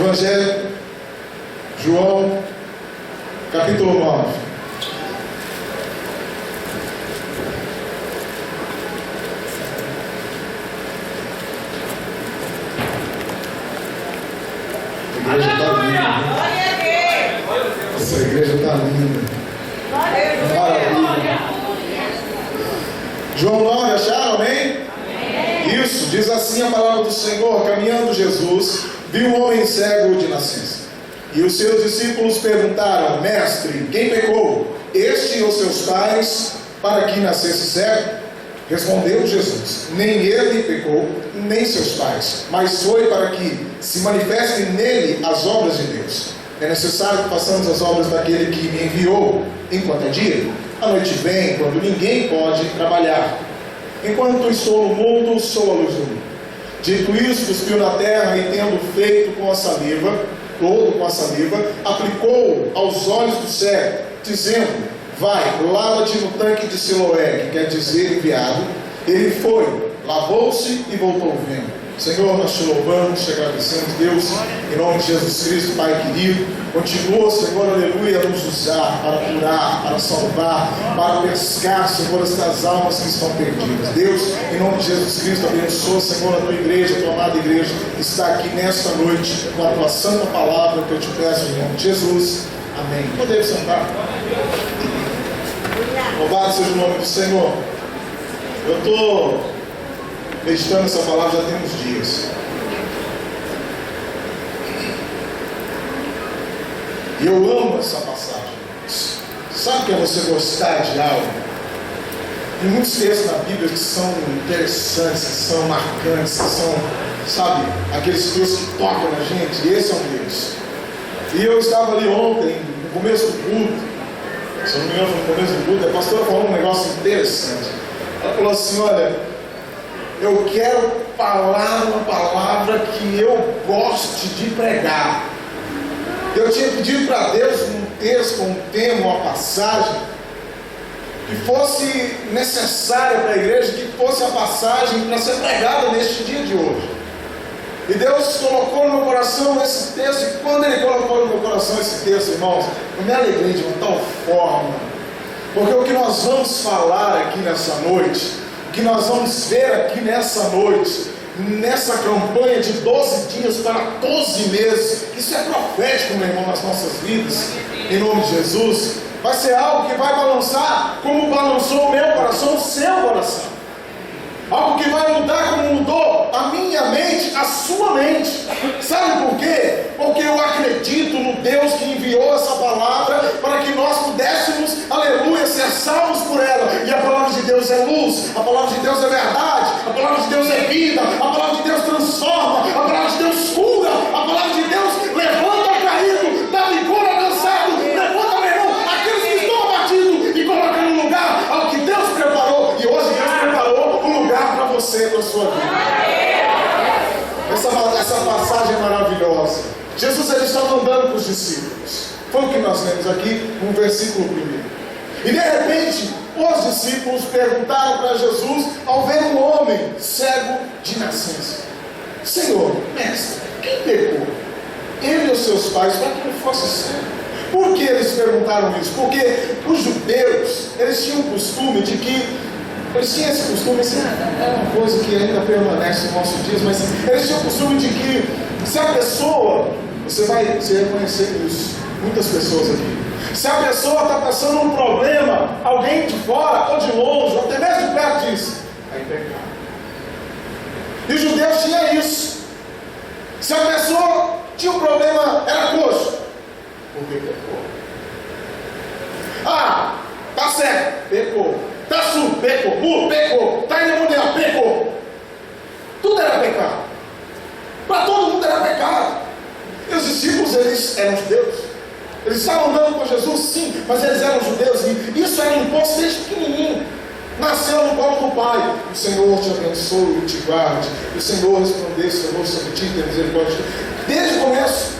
Evangelho, João, capítulo 9. A igreja está linda. Essa igreja está linda. Maravilha. João 9, acharam, amém? Isso, diz assim a palavra do Senhor. Caminhando Jesus, viu um homem cego de nascença. E os seus discípulos perguntaram: Mestre, quem pecou, este ou seus pais, para que nascesse cego? Respondeu Jesus: Nem ele pecou, nem seus pais, mas foi para que se manifestem nele as obras de Deus. É necessário que façamos as obras daquele que me enviou enquanto é dia. A noite vem, quando ninguém pode trabalhar. Enquanto estou no mundo, sou a luz do mundo. Dito isso, cuspiu na terra e, tendo feito com a saliva, aplicou aos olhos do cego, dizendo: Vai, lava-te no tanque de Siloé, que quer dizer enviado. Ele foi, lavou-se e voltou vendo. Senhor, nós te louvamos, te agradecemos, Deus, em nome de Jesus Cristo, Pai querido. Continua, Senhor, aleluia, a nos usar para curar, para salvar, para pescar, Senhor, estas almas que estão perdidas. Deus, em nome de Jesus Cristo, abençoa, Senhor, a tua igreja, a tua amada igreja, que está aqui nesta noite, com a tua santa palavra, que eu te peço, em nome de Jesus. Amém. Podemos sentar. Louvado seja o nome do Senhor. Eu estou meditando essa palavra já tem uns dias. E eu amo essa passagem. Sabe o que é você gostar de algo? Tem muitos textos na Bíblia que são interessantes, que são marcantes, que são, sabe, aqueles textos que tocam na gente. E esse é um deles. E eu estava ali ontem, no começo do culto, se eu não me engano, no começo do culto, a pastora falou um negócio interessante. Ela falou assim: olha, eu quero falar uma palavra que eu goste de pregar. Eu tinha pedido para Deus um texto, um tema, uma passagem que fosse necessária para a igreja, que fosse a passagem para ser pregada neste dia de hoje. E Deus colocou no meu coração esse texto, e quando Ele colocou no meu coração esse texto, irmãos, eu me alegrei de uma tal forma, porque o que nós vamos falar aqui nessa noite, o que nós vamos ver aqui nessa noite, nessa campanha de 12 dias para 12 meses, isso é profético, meu irmão, nas nossas vidas, em nome de Jesus, vai ser algo que vai balançar como balançou o meu coração, o seu coração, algo que vai mudar como mudou a minha mente, a sua mente. Sabe por quê? Porque eu acredito no Deus que enviou essa palavra para que nós pudéssemos, aleluia, ser salvos por ela. E a palavra de Deus é luz, a palavra de Deus é verdade, a palavra de Deus é vida, a palavra de Deus transforma, a palavra de Deus cura, a palavra de Deus levanta o caído, dá vigor ao cansado, levanta, meu irmão, aqueles que estão abatidos e coloca no lugar ao que Deus preparou. E hoje Deus preparou um lugar para você, para a sua vida. Essa passagem é maravilhosa. Jesus, ele estava andando com os discípulos. Foi o que nós lemos aqui no versículo 1. E de repente, os discípulos perguntaram para Jesus, ao ver um homem cego de nascença: Senhor, mestre, quem pecou? Ele e os seus pais, para que ele fosse cego? Por que eles perguntaram isso? Porque os judeus, eles tinham o costume de que, eles tinham esse costume, isso é uma coisa que ainda permanece nos nossos dias, mas eles tinham o costume de que, se a pessoa, você vai reconhecer isso, muitas pessoas aqui, se a pessoa está passando um problema, alguém de fora, ou de longe, ou até mesmo de perto diz: aí pecado. E os judeus tinham isso. Se a pessoa tinha um problema, era coxo, porque pecou. Ah, tá certo, pecou. Tá surdo, pecou. Pecou. Tá endemoniado, pecou. Tudo era pecado. Para todo mundo era pecado. E os discípulos, eles eram judeus. Eles estavam andando com Jesus, sim, mas eles eram judeus. E isso era imposto desde pequenininho. Nasceu no colo do Pai. O Senhor te abençoe e te guarde. O Senhor resplandece sobre ti, tem misericórdia. Desde o começo.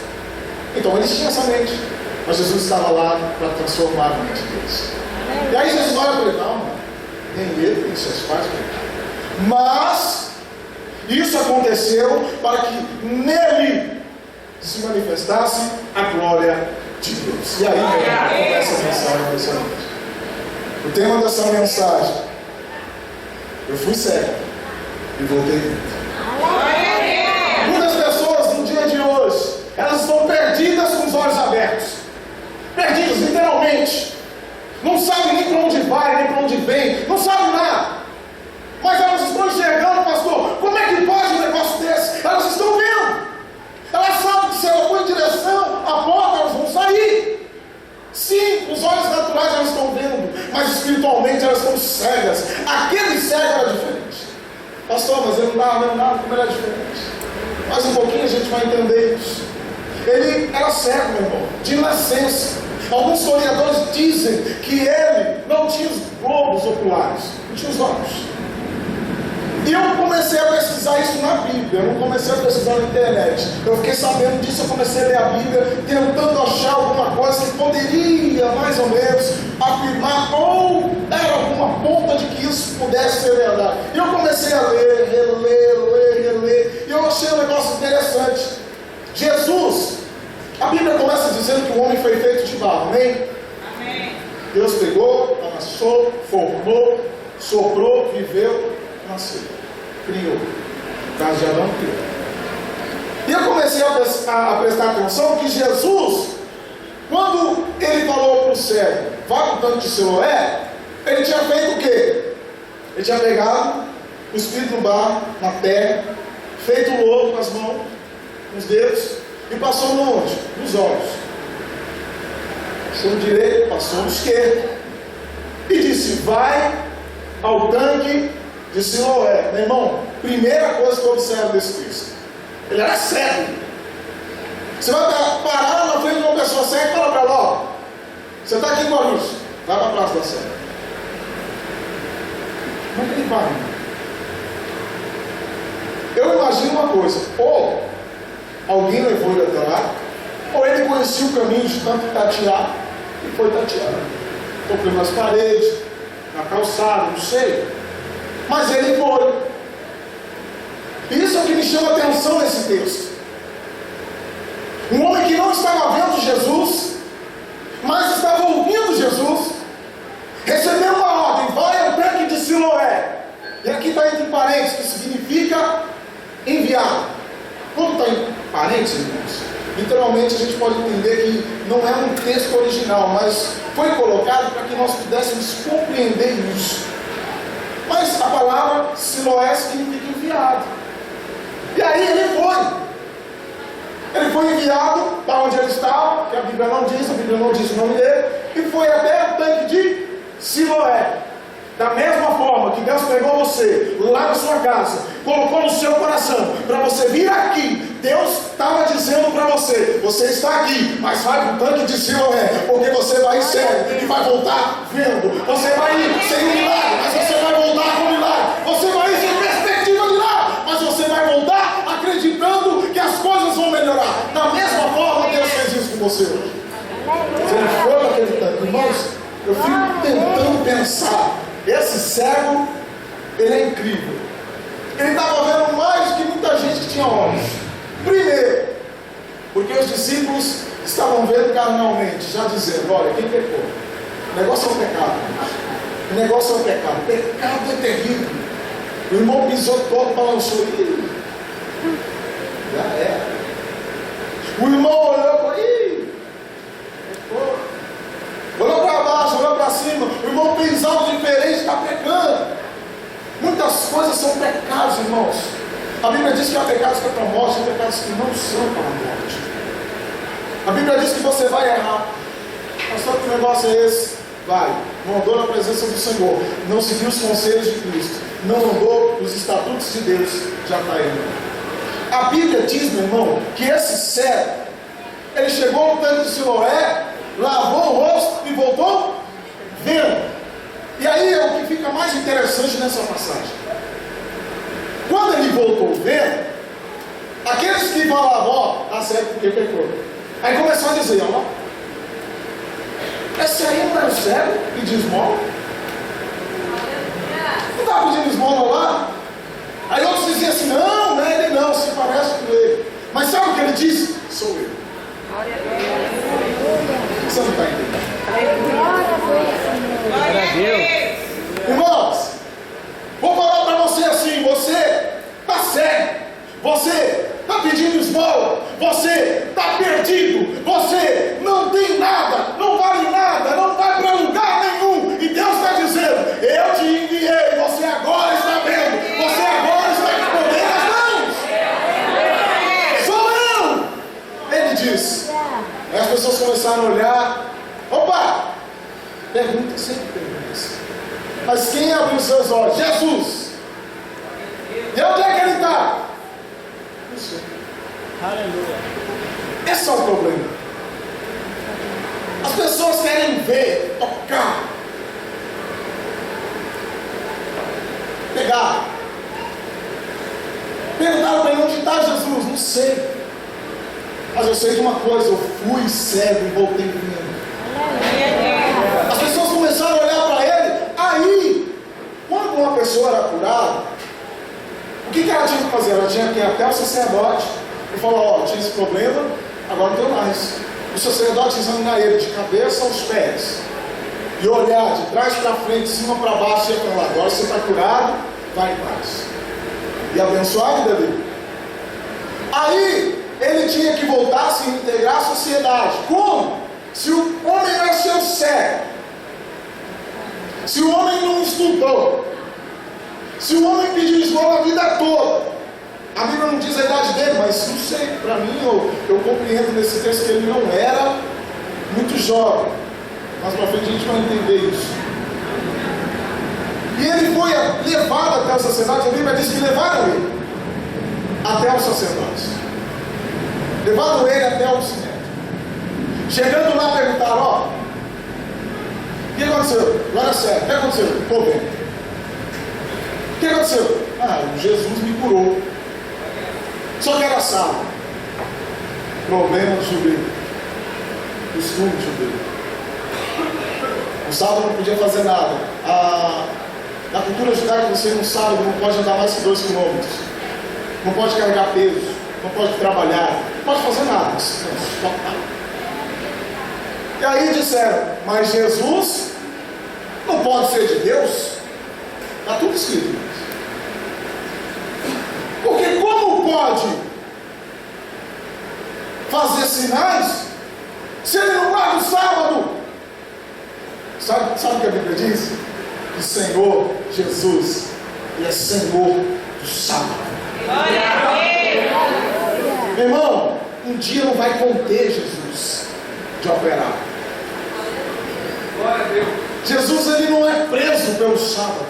Então eles tinham essa mente. Mas Jesus estava lá para transformar a mente deles. E aí Jesus olha para ele: não, nem ele, nem seus pais pecaram. Mas isso aconteceu para que nele se manifestasse a glória de Deus. E aí, começa a mensagem dessa noite. O tema dessa mensagem: eu fui cego e voltei vendo. Muitas pessoas no dia de hoje, elas estão perdidas com os olhos abertos. Perdidas, literalmente. Não sabem nem para onde vai, nem para onde vem. Não sabem nada. Mas elas estão enxergando, pastor. Como é que pode um negócio desse? Elas estão vendo. Elas sabem que se ela for em direção à porta, elas vão sair. Sim, os olhos naturais elas estão vendo, mas espiritualmente elas estão cegas. Aquele cego era diferente. Pastor, mas ele não estava vendo nada, como ele era diferente. Mais um pouquinho a gente vai entender isso. Ele era cego, meu irmão, de nascença. Alguns historiadores dizem que ele não tinha os globos oculares, não tinha os olhos. E eu comecei a pesquisar isso na Bíblia, eu não comecei a pesquisar na internet. Eu fiquei sabendo disso, eu comecei a ler a Bíblia, tentando achar alguma coisa que poderia, mais ou menos, afirmar, ou era alguma ponta de que isso pudesse ser verdade. E eu comecei a ler, reler, e eu achei um negócio interessante. Jesus, a Bíblia começa dizendo que o homem foi feito de barro, amém? Amém. Deus pegou, amassou, formou, soprou, viveu, nasceu, criou. No caso de Adão, criou. E eu comecei a prestar atenção que Jesus, quando ele falou para o cego, vá para o tanque de Siloé, ele tinha feito o quê? Ele tinha pegado o espírito no barro, na terra, feito o lodo com as mãos, nos dedos, e passou no onde? Nos olhos. Passou no direito, passou no esquerdo. E disse, vai ao tanque de Siloé. Meu irmão, primeira coisa que eu observo desse Cristo, ele era cego. Você vai parar na frente de uma pessoa cega e falar para ela, ó, você está aqui em Guarulhos, vai para a Praça da Sé. Como é que ele para? Eu imagino uma coisa, ou alguém levou ele até lá, ou ele conhecia o caminho de tanto tatear e foi tateado. Tocou nas paredes, na calçada, não sei. Mas ele foi. Isso é o que me chama a atenção nesse texto. Um homem que não estava vendo Jesus, mas estava ouvindo Jesus, recebeu uma ordem, vai ao tanque de Siloé. E aqui está entre parênteses, que significa enviado. Quando está em parênteses, irmãos, literalmente a gente pode entender que não é um texto original, mas foi colocado para que nós pudéssemos compreender isso. Mas a palavra Siloé significa enviado. E aí ele foi. Ele foi enviado para onde ele estava, que a Bíblia não diz o nome dele, e foi até o tanque de Siloé. Da mesma forma que Deus pegou você lá na sua casa, colocou no seu coração, para você vir aqui, Deus estava dizendo para você, você está aqui, mas vai para o tanque de Siloé, porque você vai ir cego e vai voltar vendo. Você vai ir sem um milagre, mas você vai voltar com um milagre. Você vai ir sem perspectiva de nada, mas você vai voltar acreditando que as coisas vão melhorar. Da mesma forma Deus fez isso com você hoje. Você não foi naquele tanque, irmãos. Eu fico tentando pensar. Esse cego, ele é incrível. Ele estava vendo mais do que muita gente que tinha olhos. Primeiro, porque os discípulos estavam vendo carnalmente, já dizendo, olha, quem pecou? O negócio é o pecado, gente. O negócio é o pecado. O pecado é terrível. O irmão pisou todo, balançou. Já era. O irmão olhou para ele. Olhou para baixo, olhou para cima. O irmão fez algo diferente, está pecando. Muitas coisas são pecados, irmãos. A Bíblia diz que há pecados que é para a morte, há pecados que não são para a morte. A Bíblia diz que você vai errar. Pastor, que negócio é esse? Vai. Não andou na presença do Senhor. Não seguiu os conselhos de Cristo. Não andou nos estatutos de Deus. Já está indo. A Bíblia diz, meu irmão, que esse cego, ele chegou no tanque de Siloé, lavou o rosto e voltou vendo. E aí é o que fica mais interessante nessa passagem. Quando ele voltou vendo, aqueles que falavam, ó, tá certo porque pecou. Aí começou a dizer, ó, esse aí não era o cego que diz esmola? Não estava pedindo esmola lá? Aí outros diziam assim, não, não é ele não, se parece com ele. Mas sabe o que ele disse? Sou Você não está entendendo? Glória a Deus. Irmãos, vou falar para você assim: você está cego, você está pedindo esmola, você está perdido, você não tem nada, não vale nada, não vai para lugar nenhum, e Deus está dizendo: eu te enviei, você agora está vendo, você agora está respondendo as mãos, sou eu. Ele disse. Aí as pessoas começaram a olhar. Opa! Pergunta, sempre perguntas. Mas quem abriu seus olhos? Jesus. E onde é que ele está? Não sei. Aleluia. Esse é o problema. As pessoas querem ver, tocar, pegar. Perguntaram para ele: onde está Jesus? Não sei. Mas eu sei de uma coisa: eu fui cego e voltei vendo. As pessoas começaram a olhar para ele. Aí, quando uma pessoa era curada, o que ela tinha que fazer? Ela tinha que ir até o sacerdote e falar: ó, tinha esse problema, agora não tem mais. O sacerdote examinar ele de cabeça aos pés e olhar de trás para frente, de cima para baixo, e ia falar: agora você está curado, vai em paz. E abençoar a vida dele. Aí ele tinha que voltar a se integrar à sociedade. Como? Se o homem nasceu cego, se o homem não estudou, se o homem pediu esmola a vida toda, a Bíblia não diz a idade dele, mas não sei, para mim eu compreendo nesse texto que ele não era muito jovem. Mas para frente a gente vai entender isso. E ele foi levado até o sacerdote. A Bíblia diz que levaram ele até o sacerdote. Levaram ele até o cimento. Chegando lá, perguntaram: ó, o que aconteceu? Agora sério, o que aconteceu? Estou bem. O que aconteceu? Jesus me curou. Só que era sábado. Problema do judeu. Costume do judeu. No sábado não podia fazer nada. Na cultura judaica, você no sábado não pode andar mais que 2 quilômetros. Não pode carregar peso. Não pode trabalhar. Não pode fazer nada. E aí disseram: mas Jesus não pode ser de Deus? Está tudo escrito. Porque como pode fazer sinais se ele não guarda o sábado? Sabe o que a Bíblia diz? Que Senhor Jesus, Ele é Senhor do sábado. Glória a Deus. Meu irmão, um dia não vai conter Jesus de operar. Glória a Deus. Jesus, ele não é preso pelo sábado.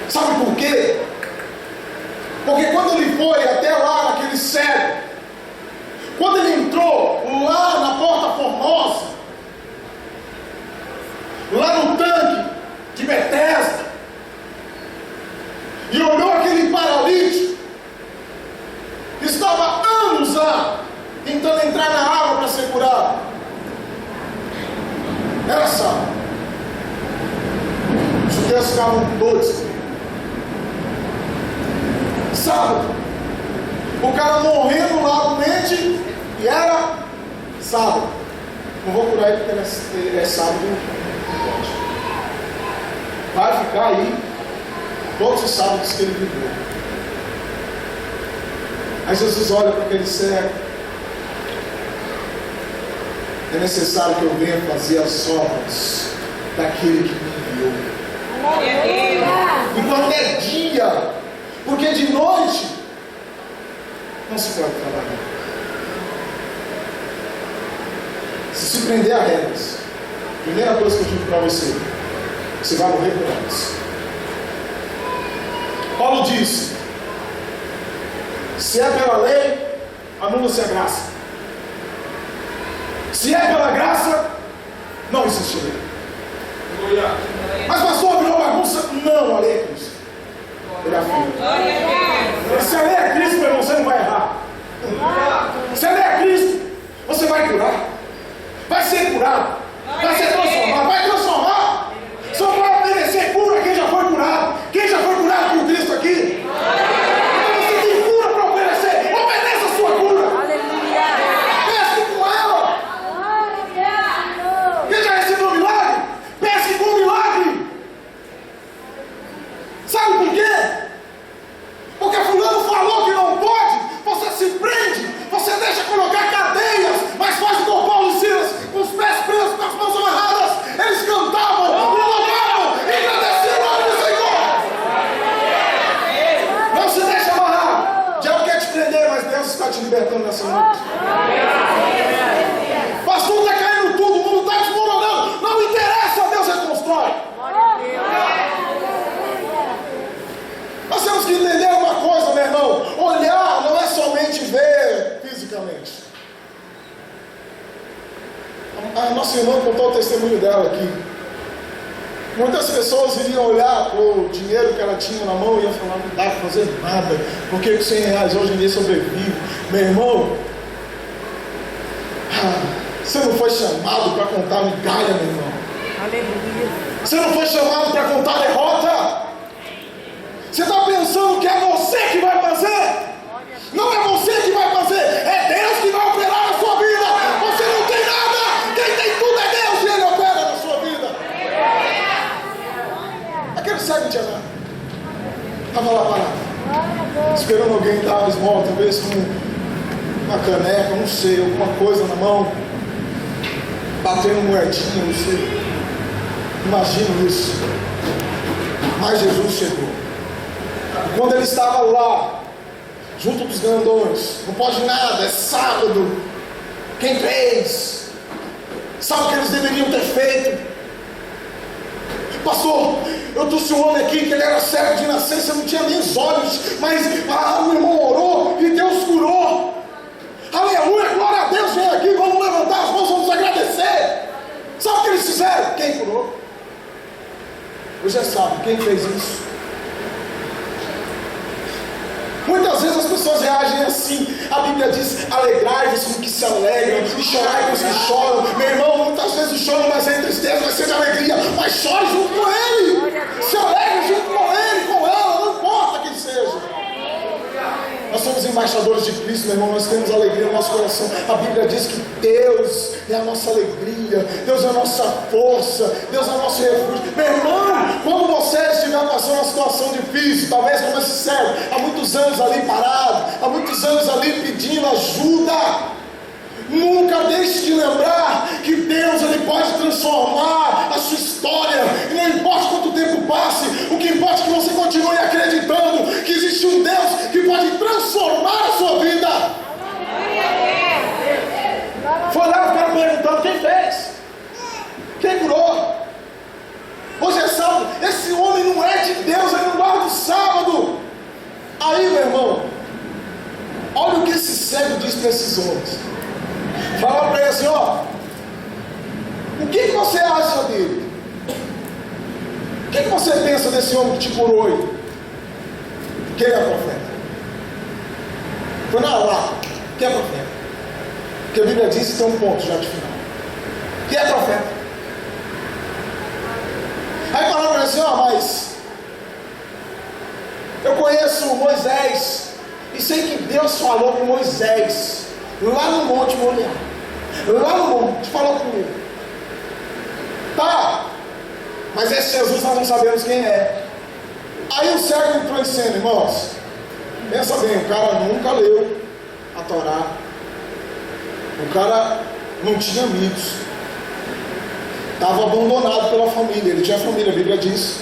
Sabe por quê? Porque quando ele foi até lá naquele cego, quando ele entrou lá na Porta Formosa, lá no tanque de Betesda, e olhou aquele paralítico que estava há anos lá tentando entrar na água para ser curado. Era sábado. Os judeus ficavam doidos. Sábado. O cara morrendo lá doente e era sábado. Não vou curar ele porque ele é sábado. Não pode. Vai ficar aí todos os sábados que ele viveu. Aí Jesus olha para aquele cego: é necessário que eu venha fazer as obras daquele que me enviou. Enquanto é dia, porque de noite não se pode trabalhar. Se prender a regras, primeira coisa que eu digo para você: você vai morrer por elas. Paulo disse: se é pela lei, anula-se a graça. Se é pela graça, não existe lei. Mas pastor, virou bagunça? Não, a lei é Cristo. Ele afirma. Se a lei é Cristo, meu irmão, você não vai errar. Se a lei é Cristo, você vai curar. Vai ser curado. Vai ser transformado. Vai transformar. Só vai oferecer cura quem já foi curado. Quem já foi curado por Cristo aqui. Então você tem cura para oferecer. Ofereça a sua cura. A nossa irmã contou o testemunho dela aqui. Muitas pessoas iriam olhar para o dinheiro que ela tinha na mão e iam falar: não dá para fazer nada, porque com 100 reais hoje em dia sobrevive. Meu irmão, você não foi chamado para contar migalha, meu irmão. Aleluia. Você não foi chamado para contar derrota. Você está pensando que é você que vai fazer? Não é você que vai fazer, é Deus que vai operar na sua vida. Você não tem nada, quem tem tudo é Deus e Ele opera na sua vida. Aquele cego não tinha nada, estava lá parado, esperando alguém dar uma esmola, talvez com uma caneca, não sei, alguma coisa na mão, batendo moedinha, não sei. Imagino isso. Mas Jesus chegou. E quando ele estava lá, junto dos grandões, não pode nada, é sábado, quem fez? Sabe o que eles deveriam ter feito? Pastor, eu trouxe um homem aqui que ele era cego de nascença, não tinha nem os olhos, mas o irmão orou e Deus curou. Aleluia, glória a Deus, vem aqui, vamos levantar as mãos, vamos agradecer. Sabe o que eles fizeram? Quem curou? Você já sabe, quem fez isso? Muitas vezes as pessoas reagem assim. A Bíblia diz: alegrai-vos com os que se alegram e chorai com os que choram. Meu irmão, muitas vezes o choro vai ser tristeza, vai ser de alegria, mas chore junto com ele, se alegre junto com ele, com ela, não importa quem seja. Nós somos embaixadores de Cristo, meu irmão. Nós temos alegria no nosso coração. A Bíblia diz que Deus é a nossa alegria, Deus é a nossa força, Deus é o nosso refúgio. Meu irmão, quando você estiver passando uma situação difícil, talvez como esse cego, há muitos anos ali parado, há muitos anos ali pedindo ajuda, nunca deixe de lembrar que Deus, Ele pode transformar a sua história. E não importa quanto tempo passe, o que importa é que você continue acreditando que existe um Deus que pode transformar a sua vida. Foi lá o cara perguntando: quem fez? Quem curou? Hoje é sábado, esse homem não é de Deus, ele não guarda o sábado. Aí, meu irmão, olha o que esse cego diz para esses homens. Fala para ele assim: ó, o que você acha dele? O que você pensa desse homem que te curou aí? Que ele é profeta. Foi na lá, que é profeta. Porque a Bíblia diz que tem um ponto já de final. Que é profeta. Aí falaram para ele assim: ó, mas eu conheço Moisés e sei que Deus falou com Moisés lá no Monte Moriá. Lá no monte, falou comigo. Tá, mas esse Jesus nós não sabemos quem é. Aí o cego entrou em cena, irmãos. Pensa bem, o cara nunca leu a Torá. O cara não tinha amigos. Estava abandonado pela família. Ele tinha família, a Bíblia diz.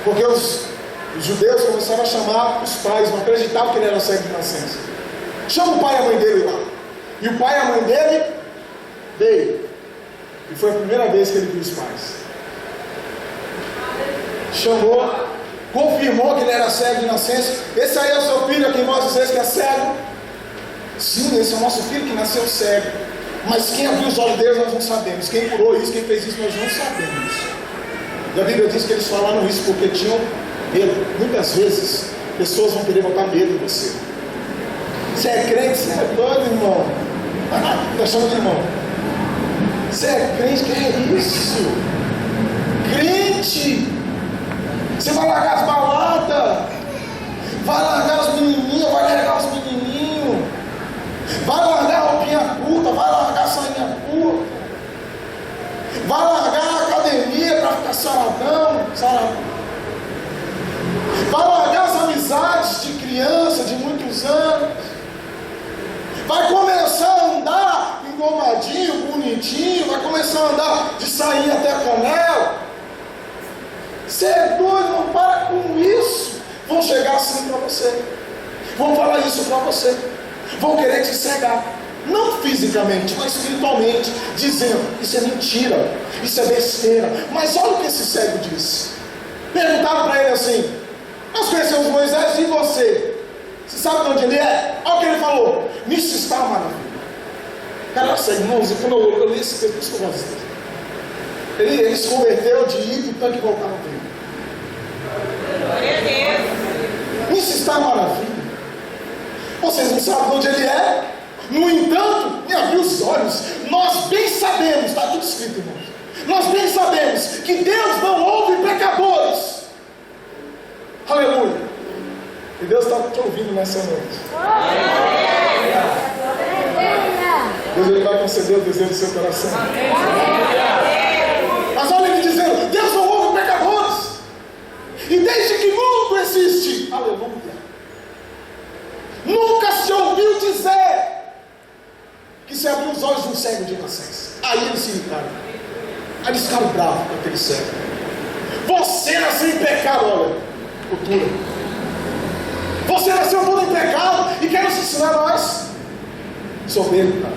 Porque os judeus começaram a chamar os pais, não acreditavam que ele era cego de nascença. Chama o pai e a mãe dele lá. E o pai e a mãe dele veio. E foi a primeira vez que ele viu os pais. Chamou, confirmou que ele era cego de nascença. Esse aí é o seu filho, a quem nós dizemos que é cego? Sim, esse é o nosso filho que nasceu cego. Mas quem abriu os olhos dele nós não sabemos. Quem curou isso, quem fez isso nós não sabemos. E a Bíblia diz que eles falaram isso porque tinham medo. Muitas vezes pessoas vão querer botar medo em você. Você é crente, você é doido, irmão. Está chamando de irmão. Você é crente, que é isso? Crente! Você vai largar as baladas, vai largar as menininhas, vai largar os menininhos, vai largar a roupinha curta, vai largar a sainha curta, vai largar a academia para ficar saradão, vai largar as amizades de criança de muitos anos, vai começar a andar engomadinho, bonitinho, vai começar a andar de sainha até a canela. Você é doido, não para com isso. Vão chegar assim para você, vão falar isso para você, vão querer te cegar, não fisicamente, mas espiritualmente, dizendo: isso é mentira, isso é besteira. Mas olha o que esse cego disse. Perguntaram para ele assim: nós conhecemos Moisés, e você? Você sabe de onde ele é? Olha o que ele falou: nisso está a maravilha. Cara, nossa, irmãos, quando eu li esse texto, ele se converteu de ir para o tanque e voltar no rio. Glória a Deus. Isso está maravilha. Vocês não sabem de onde ele é. No entanto, me abriu os olhos. Nós bem sabemos, está tudo escrito, irmãos. Nós bem sabemos que Deus não ouve pecadores. Aleluia. E Deus está te ouvindo nessa noite. Deus ele vai conceder o desejo do seu coração. Mas olha ele dizendo, Deus não ouve pecadores. E desde que mundo existe, aleluia, nunca se ouviu dizer que se abriu os olhos de um cego de nascença. Aí ele se encara. Aí eles ficaram bravos com aquele cego. Você nasceu em pecado, olha, cultura. Você nasceu todo em pecado e quer nos ensinar a nós. Soberbo, cara.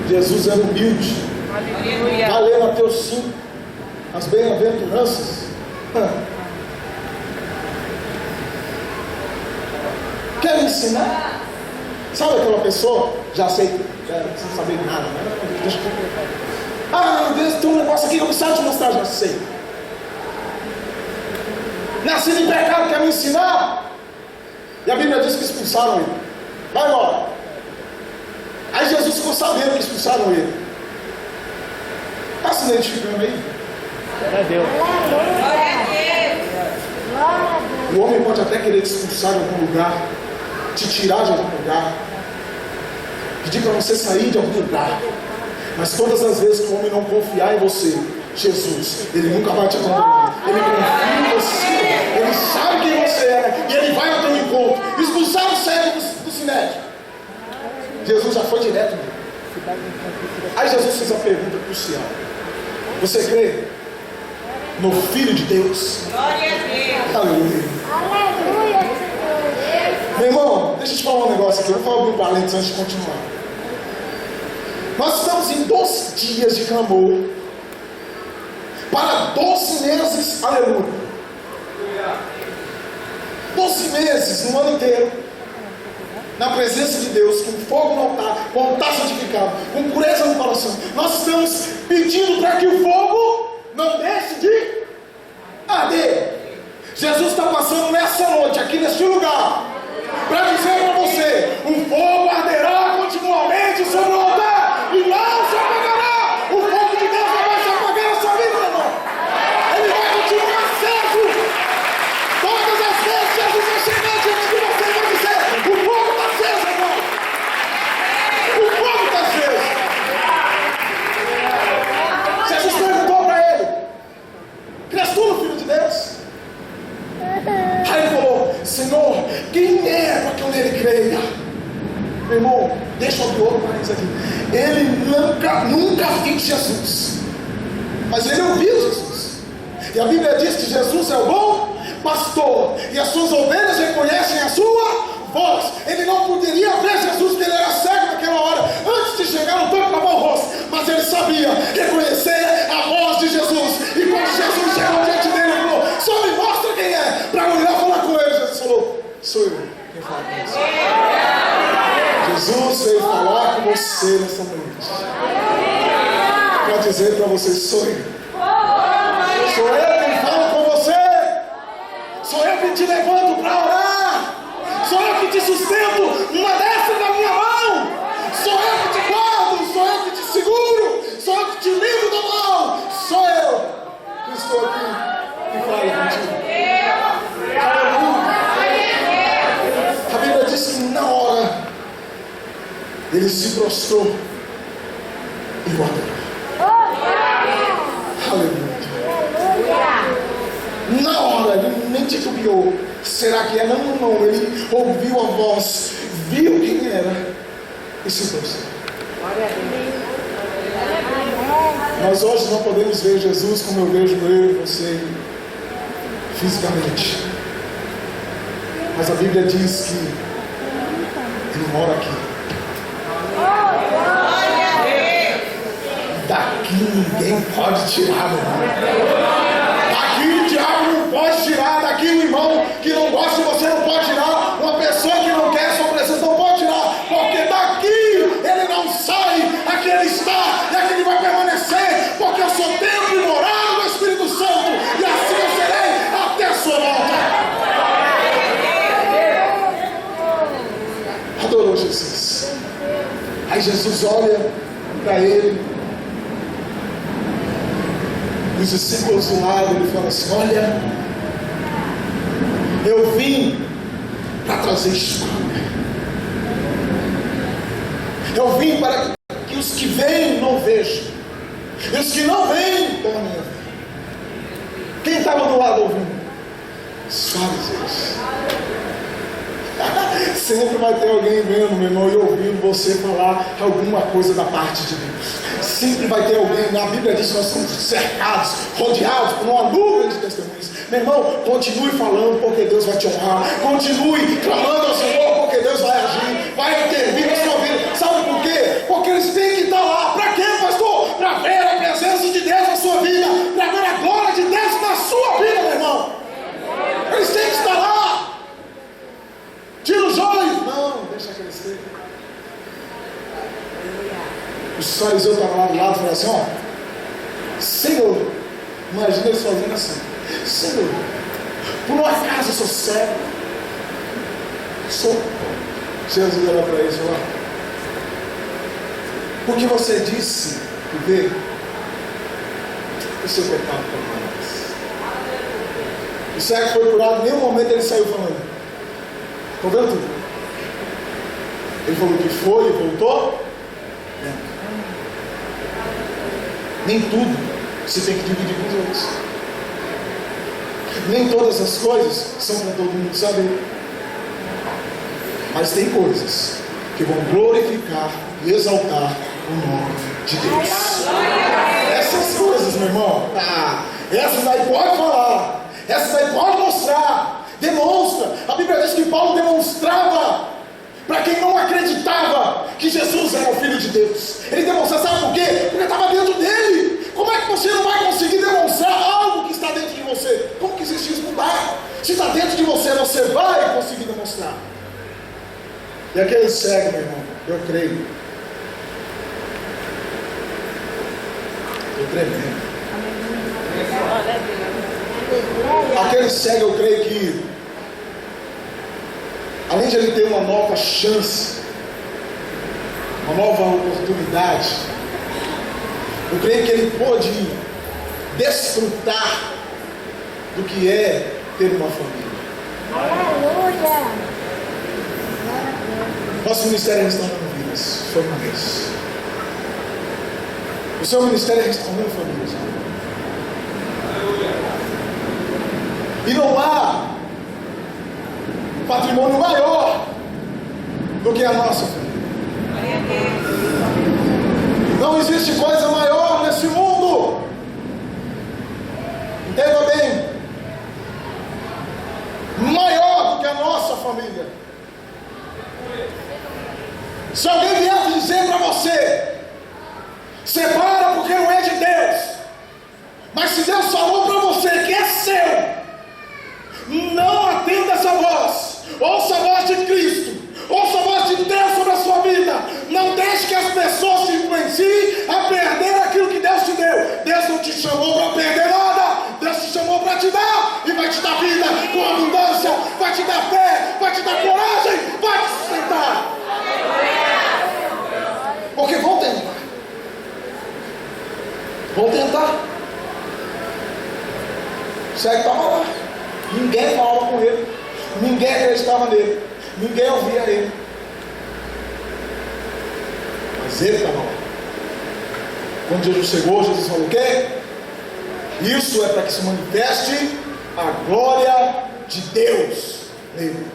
Jesus era humilde. Vai ler Mateus 5, as bem-aventuranças. Quer ensinar? Sabe aquela pessoa? Já sei, sem saber de nada, né? Deixa eu completar. Ah, Deus, tem um negócio aqui que eu preciso te mostrar, já sei. Nascido em pecado, quer me ensinar? E a Bíblia diz que expulsaram ele. Vai embora. Aí Jesus ficou sabendo que expulsaram ele. Está se identificando aí? Glória a Deus. O homem pode até querer te expulsar de algum lugar, te tirar de algum lugar, pedir para você sair de algum lugar. Mas todas as vezes que o homem não confiar em você, Jesus, ele nunca vai te abandonar. Ele confia em você, ele sabe quem você é e ele vai ao teu encontro. Expulsar o cego do sinédrio. Jesus já foi direto nele. Aí Jesus fez a pergunta crucial: você crê no Filho de Deus? Glória a Deus. Aleluia. Aleluia. Meu irmão, deixa eu te falar um negócio aqui. Eu vou falar algum parênteses antes de continuar. Nós estamos em 12 dias de clamor para 12 meses, aleluia. 12 meses no ano inteiro, na presença de Deus, com fogo no altar, com o altar santificado, com pureza no coração. Nós estamos pedindo para que o fogo não deixe de arder. Jesus está passando nessa noite, aqui neste lugar, para dizer para você: o fogo arderá continuamente sobre o altar e não se apagará. O fogo de Deus não vai se apagar na sua vida, meu irmão. Ele vai continuar aceso. Todas as vezes Jesus vai chegar diante de você e vai dizer: o fogo está aceso, irmão. O fogo está aceso. Jesus perguntou para ele: crês tu no Filho de Deus? Aí ele falou: Senhor, quem é para que eu nele creia? Meu irmão, deixa eu abrir outro parênteses aqui. Ele nunca viu Jesus, mas ele ouviu Jesus. E a Bíblia diz que Jesus é o bom pastor, e as suas ovelhas reconhecem a sua voz. Ele não poderia ver Jesus, porque ele era cego naquela hora, antes de chegar no tanque para lavar o rosto, mas ele sabia reconhecer a voz de Jesus. E quando Jesus chegou diante dele, ele falou: só me mostra quem é, para eu ir lá falar com ele. Jesus falou: sou eu quem fala com você. Jesus veio falar com você nessa noite, para dizer para você: sou eu. Sou eu quem fala com você. Sou eu que te levanto para orar. Sou eu que te sustento numa destra da minha mão. Sou eu que te guardo. Sou eu que te seguro. Sou eu que te livro do mal. Sou eu que estou aqui e falo contigo. A Bíblia diz que na hora ele se prostrou e o adorou. Aleluia. Na hora ele nem titubeou. Será que é? Não. Ele ouviu a voz, viu quem era e se prostrou. Nós hoje não podemos ver Jesus como eu vejo eu e você fisicamente, mas a Bíblia diz que ele mora aqui. Daqui ninguém pode tirar, meu irmão. Daqui o diabo não pode tirar. Daqui o irmão que não gosta de você não pode tirar. Uma pessoa que não quer a sua presença não pode tirar. Porque daqui ele não sai. Jesus olha para ele, e os discípulos do lado, ele fala assim: olha, eu vim para trazer espada. Eu vim para que os que vêm não vejam, e os que não vêm tornem a ver. Quem estava do lado ouvindo? Os fariseus. Sempre vai ter alguém vendo, meu irmão, e ouvindo você falar alguma coisa da parte de Deus. Sempre vai ter alguém. Na Bíblia diz que nós somos cercados, rodeados por uma nuvem de testemunhas. Meu irmão, continue falando, porque Deus vai te honrar. Continue clamando ao Senhor, porque Deus vai agir, vai intervir na sua vida. Sabe por quê? Porque eles têm que estar lá. Para quê, pastor? Para ver a presença de Deus na sua vida, para ver a glória de Deus na sua vida, meu irmão. Eles têm que estar lá. Tira os olhos. Não, deixa crescer. Os fariseus estavam lá do lado e falaram assim: ó, Senhor, imagina eles fazendo assim: Senhor, por um acaso eu sou cego? Sou. Jesus olhou para eles e falou: porque você disse e vê, o seu pecado permanece. O cego foi curado, em nenhum momento ele saiu falando. Estão vendo tudo? Ele falou que foi e voltou. Nem tudo você tem que dividir com os outros. Nem todas as coisas são para todo mundo saber. Mas tem coisas que vão glorificar e exaltar o nome de Deus. Essas coisas, meu irmão, essas aí pode falar, essas aí pode mostrar, demonstra. A Bíblia diz que Paulo demonstrava para quem não acreditava que Jesus era o Filho de Deus. Ele demonstrava, sabe por quê? Porque estava dentro dele. Como é que você não vai conseguir demonstrar algo que está dentro de você? Como que existe isso? Não dá. Se está dentro de você, você vai conseguir demonstrar. E aquele cego, meu irmão, eu creio. Estou tremendo. Aquele cego, eu creio que, além de ele ter uma nova chance, uma nova oportunidade, eu creio que ele pôde desfrutar do que é ter uma família. Aleluia! Nosso ministério é restaurando vidas, famílias. O seu ministério é restaurando famílias. E não há patrimônio maior do que a nossa família. Não existe coisa maior nesse mundo. Entenda bem. Maior do que a nossa família. Se alguém vier dizer para você: separa porque não é de Deus. Mas se Deus falou para você que é seu, não atenda essa voz. Ouça a voz de Cristo. Ouça a voz de Deus sobre a sua vida. Não deixe que as pessoas te influenciem a perder aquilo que Deus te deu. Deus não te chamou para perder nada. Deus te chamou para te dar. E vai te dar vida com abundância. Vai te dar fé. Vai te dar coragem. Vai te sustentar. Porque vão tentar. Vão tentar. O cego estava lá. Ninguém falava com ele. Ninguém acreditava nele. Ninguém ouvia ele. Mas ele estava lá. Quando Jesus chegou, Jesus falou: o quê? Isso é para que se manifeste a glória de Deus nele.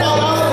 Palavra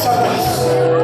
Satanás.